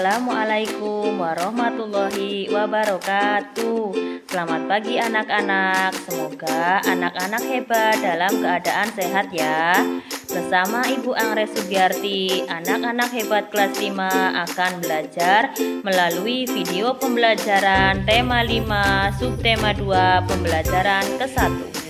Assalamualaikum warahmatullahi wabarakatuh. Selamat pagi anak-anak. Semoga anak-anak hebat dalam keadaan sehat ya. Bersama Ibu Angres Sugiarti, anak-anak hebat kelas 5 akan belajar melalui video pembelajaran tema 5 subtema 2 pembelajaran ke-1.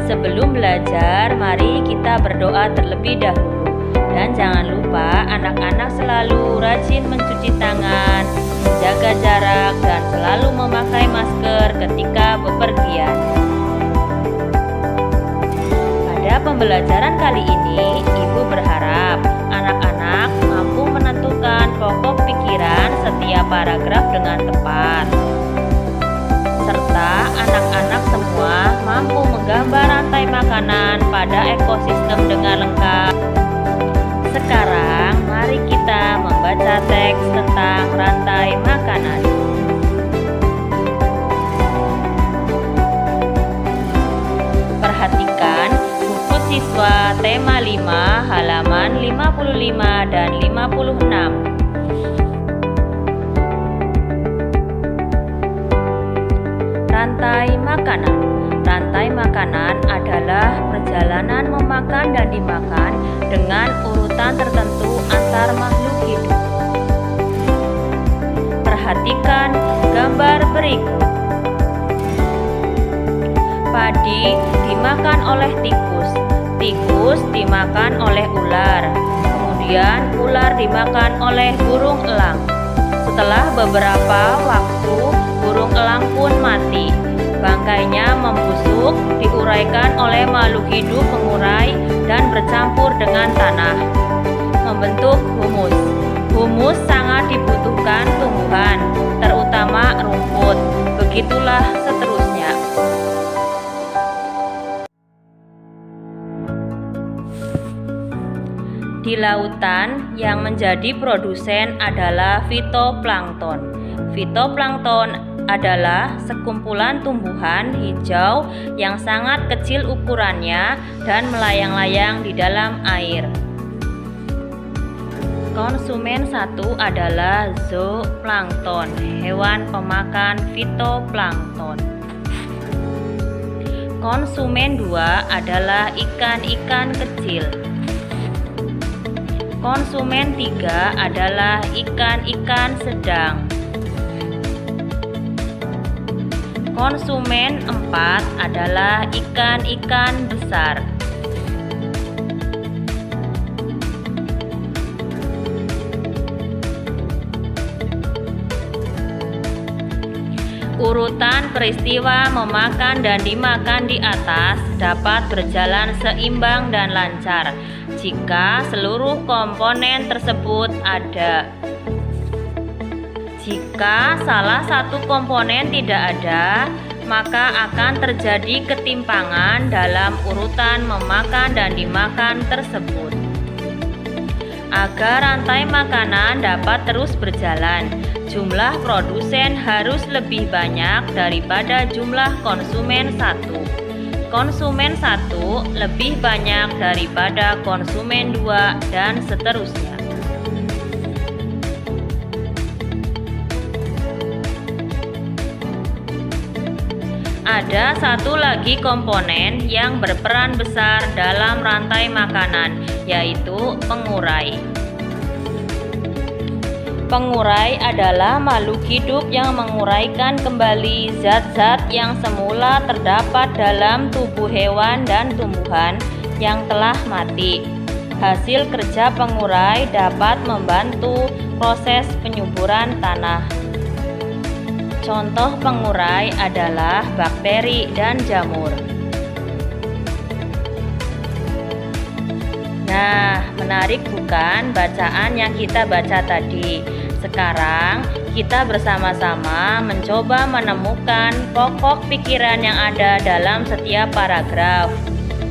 Sebelum belajar, mari kita berdoa terlebih dahulu. Dan jangan lupa anak-anak selalu rajin mencuci tangan, menjaga jarak, dan selalu memakai masker ketika bepergian. Pada pembelajaran kali ini, Ibu berharap anak-anak mampu menentukan pokok pikiran setiap paragraf dengan tepat, serta anak-anak semua mampu menggambar rantai makanan pada ekosistem dengan lengkap. Sekarang mari kita membaca teks tentang rantai makanan. Perhatikan buku siswa tema 5 halaman 55 dan 56. Rantai makanan. Rantai makanan adalah perjalanan memakan dan dimakan dengan urutan tertentu antar makhluk hidup. Perhatikan gambar berikut. Padi dimakan oleh tikus, tikus dimakan oleh ular, kemudian ular dimakan oleh burung elang. Setelah beberapa waktu, burung elang pun mati. Bangkainya membusuk, diuraikan oleh makhluk hidup pengurai dan bercampur dengan tanah, membentuk humus. Humus sangat dibutuhkan tumbuhan, terutama rumput. Begitulah seterusnya. Di lautan, yang menjadi produsen adalah fitoplankton. Fitoplankton adalah sekumpulan tumbuhan hijau yang sangat kecil ukurannya dan melayang-layang di dalam air. Konsumen satu adalah zooplankton, hewan pemakan fitoplankton. Konsumen dua adalah ikan-ikan kecil. Konsumen tiga adalah ikan-ikan sedang. Konsumen 4 adalah ikan-ikan besar. Urutan peristiwa memakan dan dimakan di atas dapat berjalan seimbang dan lancar jika seluruh komponen tersebut ada. Jika salah satu komponen tidak ada, maka akan terjadi ketimpangan dalam urutan memakan dan dimakan tersebut. Agar rantai makanan dapat terus berjalan, jumlah produsen harus lebih banyak daripada jumlah konsumen satu. Konsumen satu lebih banyak daripada konsumen dua, dan seterusnya. Ada satu lagi komponen yang berperan besar dalam rantai makanan, yaitu pengurai. Pengurai adalah makhluk hidup yang menguraikan kembali zat-zat yang semula terdapat dalam tubuh hewan dan tumbuhan yang telah mati. Hasil kerja pengurai dapat membantu proses penyuburan tanah. Contoh pengurai adalah bakteri dan jamur. Nah, menarik bukan bacaan yang kita baca tadi? Sekarang kita bersama-sama mencoba menemukan pokok pikiran yang ada dalam setiap paragraf.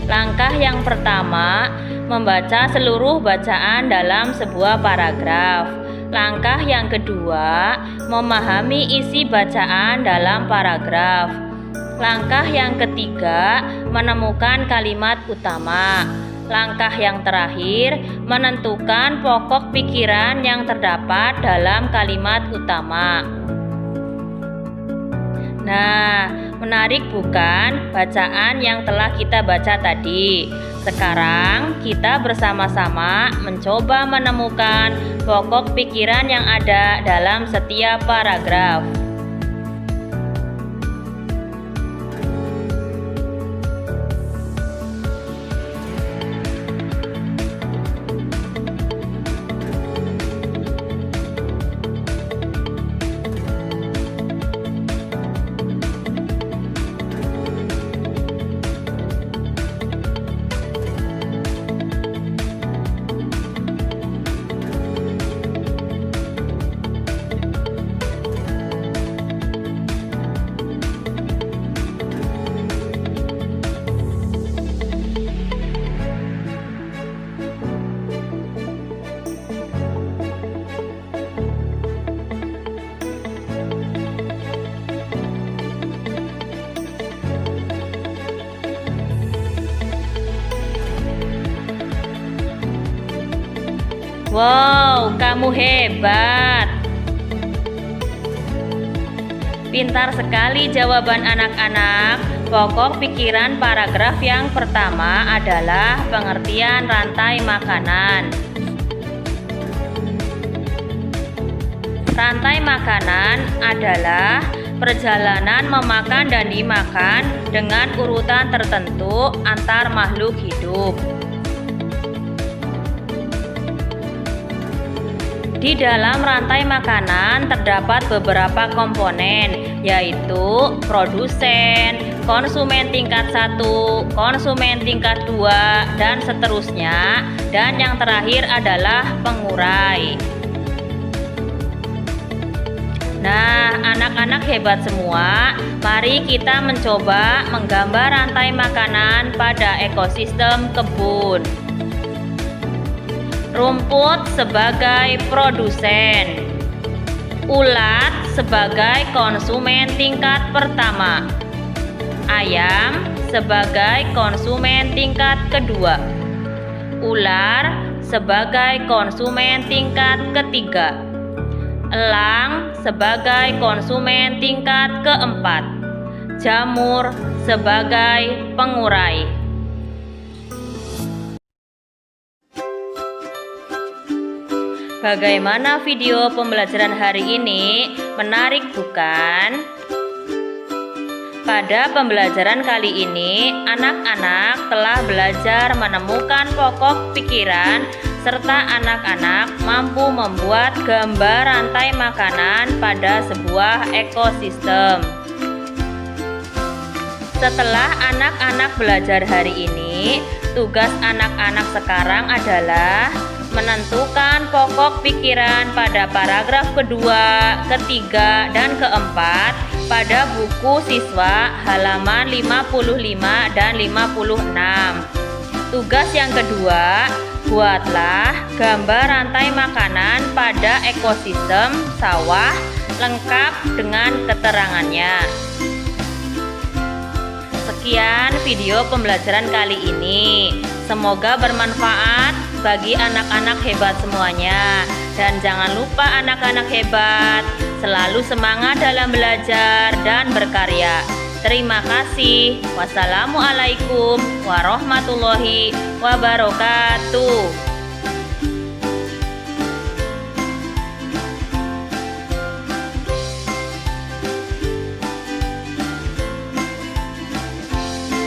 Langkah yang pertama, membaca seluruh bacaan dalam sebuah paragraf. Langkah yang kedua, memahami isi bacaan dalam paragraf. Langkah yang ketiga, menemukan kalimat utama. Langkah yang terakhir, menentukan pokok pikiran yang terdapat dalam kalimat utama. Nah, menarik bukan bacaan yang telah kita baca tadi? Sekarang kita bersama-sama mencoba menemukan pokok pikiran yang ada dalam setiap paragraf. Wow, kamu hebat! Pintar sekali jawaban anak-anak. Pokok pikiran paragraf yang pertama adalah pengertian rantai makanan. Rantai makanan adalah perjalanan memakan dan dimakan dengan urutan tertentu antar makhluk hidup. Di dalam rantai makanan terdapat beberapa komponen, yaitu produsen, konsumen tingkat 1, konsumen tingkat 2, dan seterusnya. Dan yang terakhir adalah pengurai. Nah, anak-anak hebat semua, mari kita mencoba menggambar rantai makanan pada ekosistem kebun. Rumput sebagai produsen, ulat sebagai konsumen tingkat pertama, ayam sebagai konsumen tingkat kedua, ular sebagai konsumen tingkat ketiga, elang sebagai konsumen tingkat keempat, jamur sebagai pengurai. Bagaimana video pembelajaran hari ini? Menarik bukan? Pada pembelajaran kali ini, anak-anak telah belajar menemukan pokok pikiran serta anak-anak mampu membuat gambar rantai makanan pada sebuah ekosistem. Setelah anak-anak belajar hari ini, tugas anak-anak sekarang adalah menentukan pokok pikiran pada paragraf kedua, ketiga, dan keempat pada buku siswa halaman 55 dan 56. Tugas yang kedua, buatlah gambar rantai makanan pada ekosistem sawah lengkap dengan keterangannya. Sekian video pembelajaran kali ini. Semoga bermanfaat bagi anak-anak hebat semuanya. Dan jangan lupa anak-anak hebat, selalu semangat dalam belajar dan berkarya. Terima kasih. Wassalamualaikum warahmatullahi wabarakatuh.